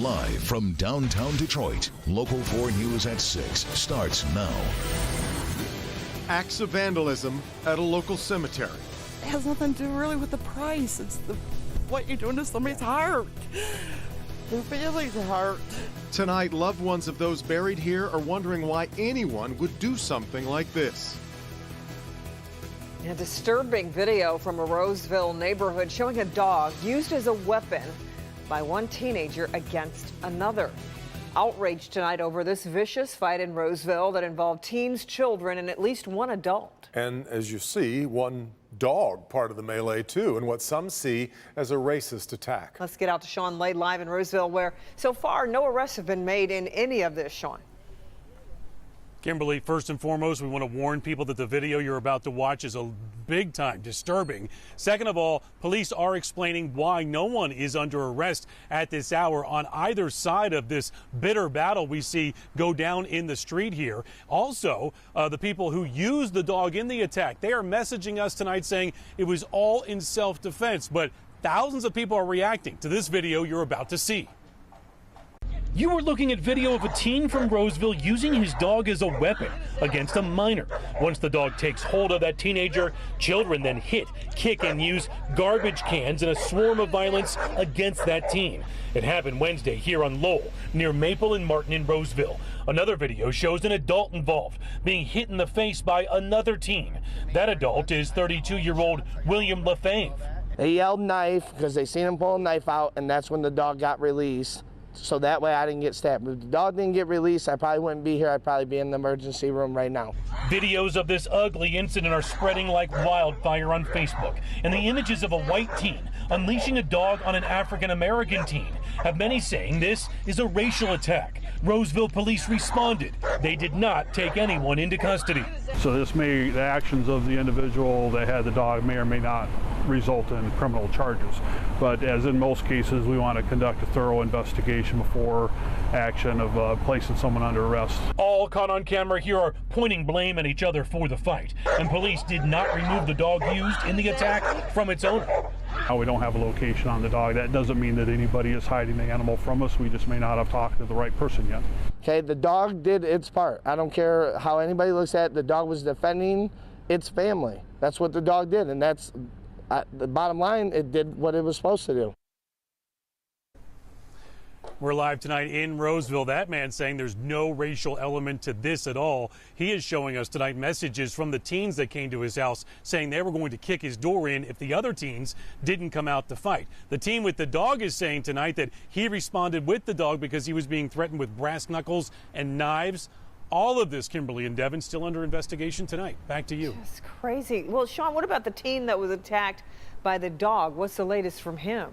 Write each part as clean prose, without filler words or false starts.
Live from downtown Detroit, Local 4 News at 6 starts now. Acts of vandalism at a local cemetery. It has nothing to do really with the price. It's what you're doing to somebody's heart, their family's heart. Tonight, loved ones of those buried here are wondering why anyone would do something like this. A disturbing video from a Roseville neighborhood showing a dog used as a weapon by one teenager against another. Outrage tonight over this vicious fight in Roseville that involved teens, children, and at least one adult. And as you see, one dog part of the melee too, and what some see as a racist attack. Let's get out to Sean Lade live in Roseville, where so far no arrests have been made in any of this, Sean. Kimberly, first and foremost, we want to warn people that the video you're about to watch is a big time disturbing. Second of all, police are explaining why no one is under arrest at this hour on either side of this bitter battle we see go down in the street here. Also, the people who used the dog in the attack, they are messaging us tonight saying it was all in self-defense, but thousands of people are reacting to this video you're about to see. You are looking at video of a teen from Roseville using his dog as a weapon against a minor. Once the dog takes hold of that teenager, children then hit, kick, and use garbage cans in a swarm of violence against that teen. It happened Wednesday here on Lowell, near Maple and Martin in Roseville. Another video shows an adult involved being hit in the face by another teen. That adult is 32-year-old William LaFave. They yelled knife because they seen him pull a knife out, and that's when the dog got released. So that way I didn't get stabbed. If the dog didn't get released, I probably wouldn't be here. I'd probably be in the emergency room right now. Videos of this ugly incident are spreading like wildfire on Facebook. And the images of a white teen unleashing a dog on an African-American teen have many saying this is a racial attack. Roseville police responded. They did not take anyone into custody. So the actions of the individual that had the dog may or may not result in criminal charges. But as in most cases, we want to conduct a thorough investigation before action of placing someone under arrest. All caught on camera here are pointing blame at each other for the fight. And police did not remove the dog used in the attack from its owner. We don't have a location on the dog. That doesn't mean that anybody is hiding the animal from us. We just may not have talked to the right person yet. Okay, the dog did its part. I don't care how anybody looks at it. The dog was defending its family. That's what the dog did, and that's the bottom line. It did what it was supposed to do. We're live tonight in Roseville. That man saying there's no racial element to this at all. He is showing us tonight messages from the teens that came to his house saying they were going to kick his door in if the other teens didn't come out to fight. The teen with the dog is saying tonight that he responded with the dog because he was being threatened with brass knuckles and knives. All of this, Kimberly and Devin, still under investigation tonight. Back to you. That's crazy. Well, Sean, what about the teen that was attacked by the dog? What's the latest from him?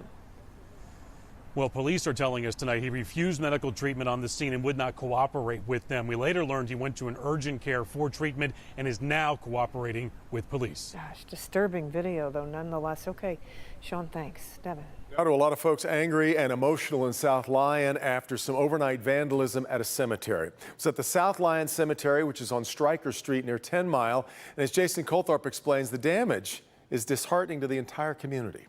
Well, police are telling us tonight he refused medical treatment on the scene and would not cooperate with them. We later learned he went to an urgent care for treatment and is now cooperating with police. Gosh, disturbing video, though, nonetheless. Okay, Sean, thanks. Devin. Now to a lot of folks angry and emotional in South Lyon after some overnight vandalism at a cemetery. It was at the South Lyon Cemetery, which is on Stryker Street near 10 Mile. And as Jason Colthorpe explains, the damage is disheartening to the entire community.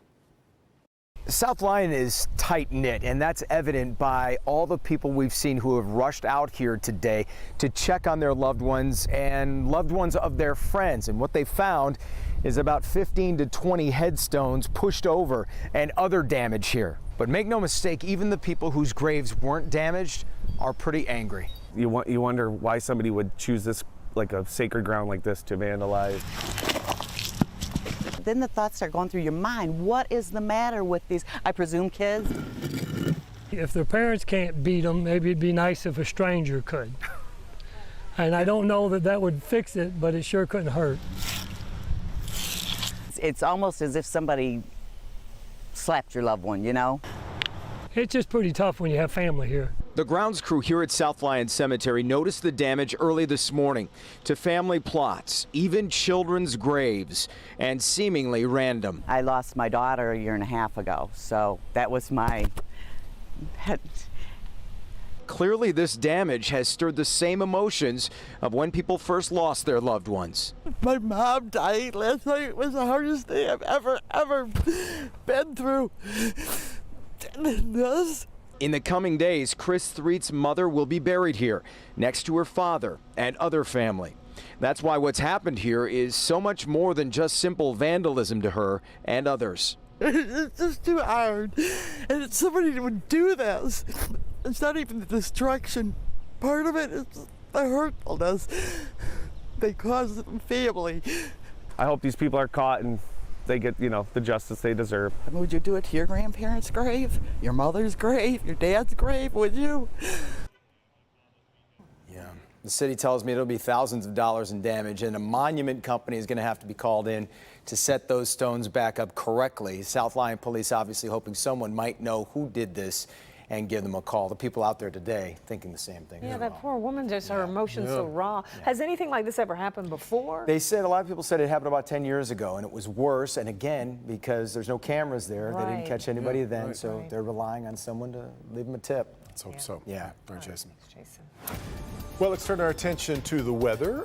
South Lyon is tight-knit, and that's evident by all the people we've seen who have rushed out here today to check on their loved ones and loved ones of their friends. And what they found is about 15 to 20 headstones pushed over and other damage here. But make no mistake, even the people whose graves weren't damaged are pretty angry. You wonder why somebody would choose this, like a sacred ground like this, to vandalize. Then the thoughts start going through your mind. What is the matter with these, I presume, kids? If their parents can't beat them, maybe it'd be nice if a stranger could. And I don't know that that would fix it, but it sure couldn't hurt. It's almost as if somebody slapped your loved one, you know? It's just pretty tough when you have family here. The grounds crew here at South Lyon Cemetery noticed the damage early this morning to family plots, even children's graves, and seemingly random. I lost my daughter 1.5 years ago, so that was my... Clearly, this damage has stirred the same emotions of when people first lost their loved ones. My mom died last night. It was the hardest thing I've ever been through. And this. In the coming days, Chris Threet's mother will be buried here, next to her father and other family. That's why what's happened here is so much more than just simple vandalism to her and others. It's just too hard. And somebody would do this. It's not even the destruction part of it, it's the hurtfulness they cause the family. I hope these people are caught and they get, the justice they deserve. Would you do it to your grandparents' grave, your mother's grave, your dad's grave, would you? Yeah. The city tells me it'll be thousands of dollars in damage, and a monument company is going to have to be called in to set those stones back up correctly. South Lyon police obviously hoping someone might know who did this and give them a call. The people out there today thinking the same thing. Yeah, that poor woman, just her emotions so raw. Has anything like this ever happened before? They said, a lot of people said it happened about 10 years ago, and it was worse. And again, because there's no cameras there, they didn't catch anybody then, so they're relying on someone to leave them a tip. Let's hope so. Yeah. All right, Jason. Thanks, Jason. Well, let's turn our attention to the weather.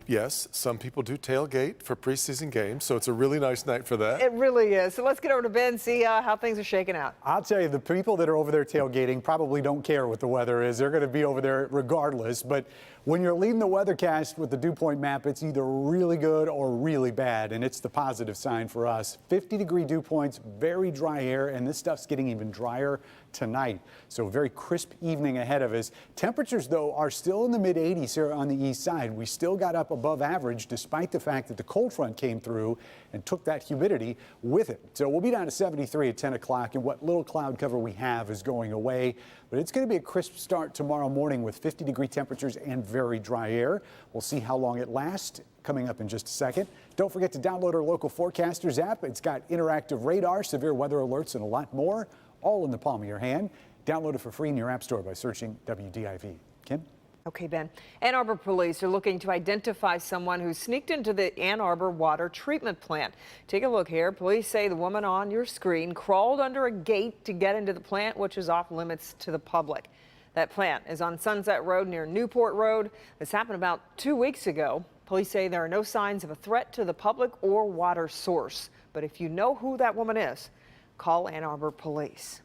Yes, some people do tailgate for preseason games, so it's a really nice night for that. It really is. So let's get over to Ben and see how things are shaking out. I'll tell you, the people that are over there tailgating probably don't care what the weather is. They're going to be over there regardless. But when you're leading the weathercast with the dew point map, it's either really good or really bad, and it's the positive sign for us. 50-degree dew points, very dry air, and this stuff's getting even drier tonight. So a very crisp evening ahead of us. Temperatures, though, are still in the mid-80s here on the east side. We still got up above average despite the fact that the cold front came through and took that humidity with it. So we'll be down to 73 at 10 o'clock, and what little cloud cover we have is going away. But it's going to be a crisp start tomorrow morning with 50-degree temperatures and very dry air. We'll see how long it lasts coming up in just a second. Don't forget to download our local forecasters app. It's got interactive radar, severe weather alerts, and a lot more, all in the palm of your hand. Download it for free in your app store by searching WDIV. Kim? Okay, Ben. Ann Arbor police are looking to identify someone who sneaked into the Ann Arbor water treatment plant. Take a look here. Police say the woman on your screen crawled under a gate to get into the plant, which is off limits to the public. That plant is on Sunset Road near Newport Road. This happened about 2 weeks ago. Police say there are no signs of a threat to the public or water source. But if you know who that woman is, call Ann Arbor police.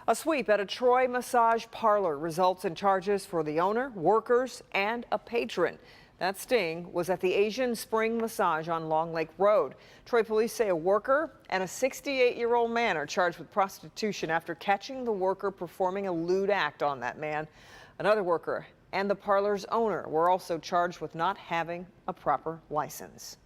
A sweep at a Troy massage parlor results in charges for the owner, workers, and a patron. That sting was at the Asian Spring Massage on Long Lake Road. Troy police say a worker and a 68-year-old man are charged with prostitution after catching the worker performing a lewd act on that man. Another worker and the parlor's owner were also charged with not having a proper license.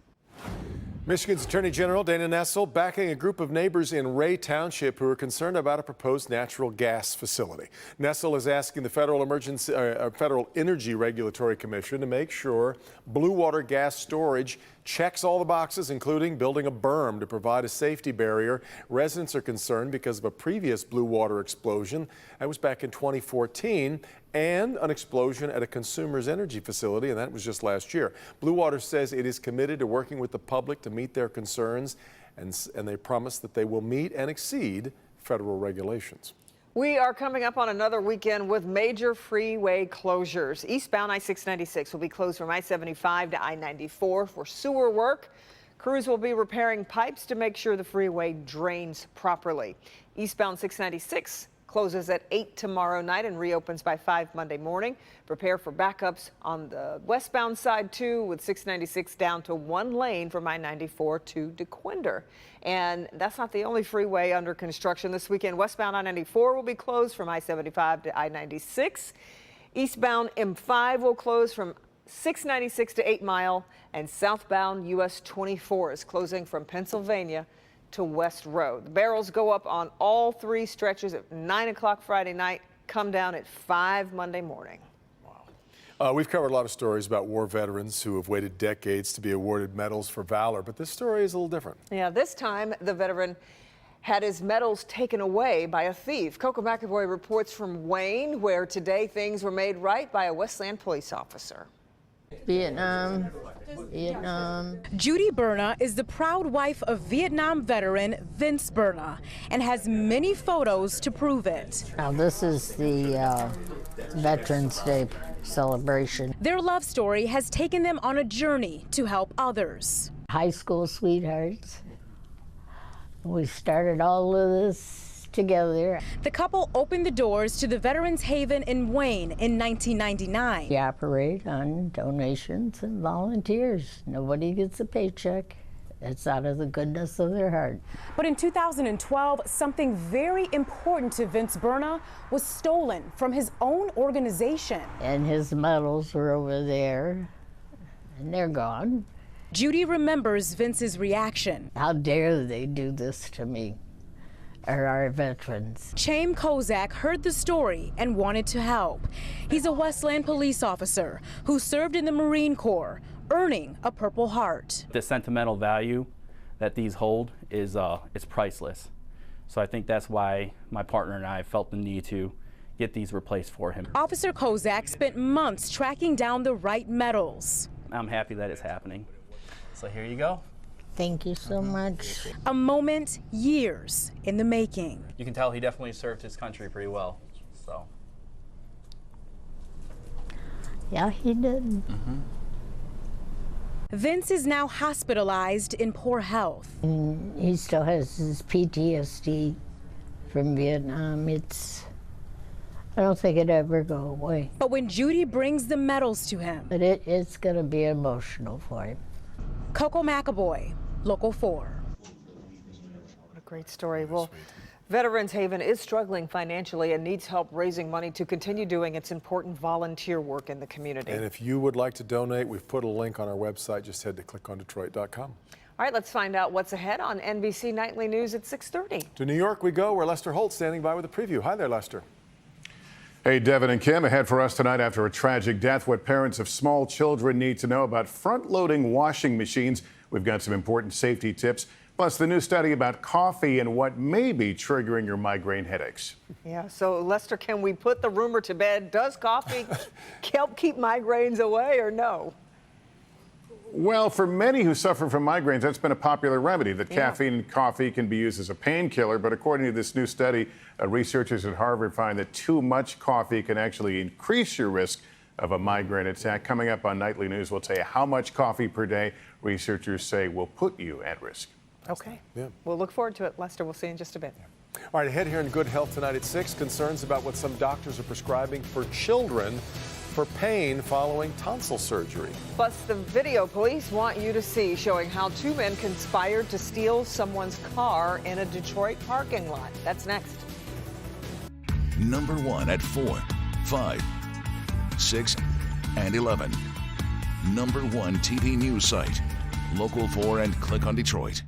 Michigan's Attorney General Dana Nessel backing a group of neighbors in Ray Township who are concerned about a proposed natural gas facility. Nessel is asking the Federal Energy Regulatory Commission to make sure Blue Water gas storage checks all the boxes, including building a berm to provide a safety barrier. Residents are concerned because of a previous Blue Water explosion. That was back in 2014, and an explosion at a Consumers Energy facility, and that was just last year. Blue Water says it is committed to working with the public to meet their concerns, and they promise that they will meet and exceed federal regulations. We are coming up on another weekend with major freeway closures. Eastbound I-696 will be closed from I-75 to I-94 for sewer work. Crews will be repairing pipes to make sure the freeway drains properly. Eastbound 696 closes at 8 tomorrow night and reopens by 5 Monday morning. Prepare for backups on the westbound side too, with 696 down to 1 lane from I-94 to DeQuinder. And that's not the only freeway under construction this weekend. Westbound I-94 will be closed from I-75 to I-96. Eastbound M5 will close from 696 to 8 Mile, and southbound US 24 is closing from Pennsylvania to West Road. The barrels go up on all 3 stretches at 9 o'clock Friday night, come down at 5 Monday morning. We've covered a lot of stories about war veterans who have waited decades to be awarded medals for valor, but this story is a little different. Yeah, this time the veteran had his medals taken away by a thief. Coco McAvoy reports from Wayne, where today things were made right by a Westland police officer. Vietnam. Judy Berna is the proud wife of Vietnam veteran Vince Berna and has many photos to prove it. Now this is the Veterans Day celebration. Their love story has taken them on a journey to help others. High school sweethearts. We started all of this together. The couple opened the doors to the Veterans Haven in Wayne in 1999. We operate on donations and volunteers. Nobody gets a paycheck. It's out of the goodness of their heart. But in 2012, something very important to Vince Berna was stolen from his own organization. And his medals were over there, and they're gone. Judy remembers Vince's reaction. How dare they do this to me, or our veterans. Chaim Kozak heard the story and wanted to help. He's a Westland police officer who served in the Marine Corps, earning a Purple Heart. The sentimental value that these hold is it's priceless. So I think that's why my partner and I felt the need to get these replaced for him. Officer Kozak spent months tracking down the right medals. I'm happy that it's happening. So here you go. Thank you so much. A moment years in the making. You can tell he definitely served his country pretty well. So. Yeah, he did. Vince is now hospitalized in poor health. And he still has his PTSD from Vietnam. I don't think it'd ever go away. But when Judy brings the medals to him. But it's gonna be emotional for him. Coco McAvoy, Local 4. What a great story. Well, Veterans Haven is struggling financially and needs help raising money to continue doing its important volunteer work in the community. And if you would like to donate, we've put a link on our website. Just head to clickondetroit.com. All right, let's find out what's ahead on NBC Nightly News at 6:30. To New York we go, where Lester Holt standing by with a preview. Hi there, Lester. Hey, Devin and Kim, ahead for us tonight after a tragic death, what parents of small children need to know about front-loading washing machines. We've got some important safety tips, plus the new study about coffee and what may be triggering your migraine headaches. Yeah, so Lester, can we put the rumor to bed? Does coffee help keep migraines away or no? Well, for many who suffer from migraines, that's been a popular remedy. That caffeine in coffee can be used as a painkiller, but according to this new study, researchers at Harvard find that too much coffee can actually increase your risk of a migraine attack. Coming up on Nightly News, we'll tell you how much coffee per day researchers say will put you at risk. Okay. Yeah. We'll look forward to it. Lester, we'll see you in just a bit. All right, ahead here in Good Health tonight at 6, concerns about what some doctors are prescribing for children for pain following tonsil surgery. Plus, the video police want you to see showing how two men conspired to steal someone's car in a Detroit parking lot. That's next. Number 1 at 4, 5, 6, and 11. Number 1 TV news site, Local 4 and Click on Detroit.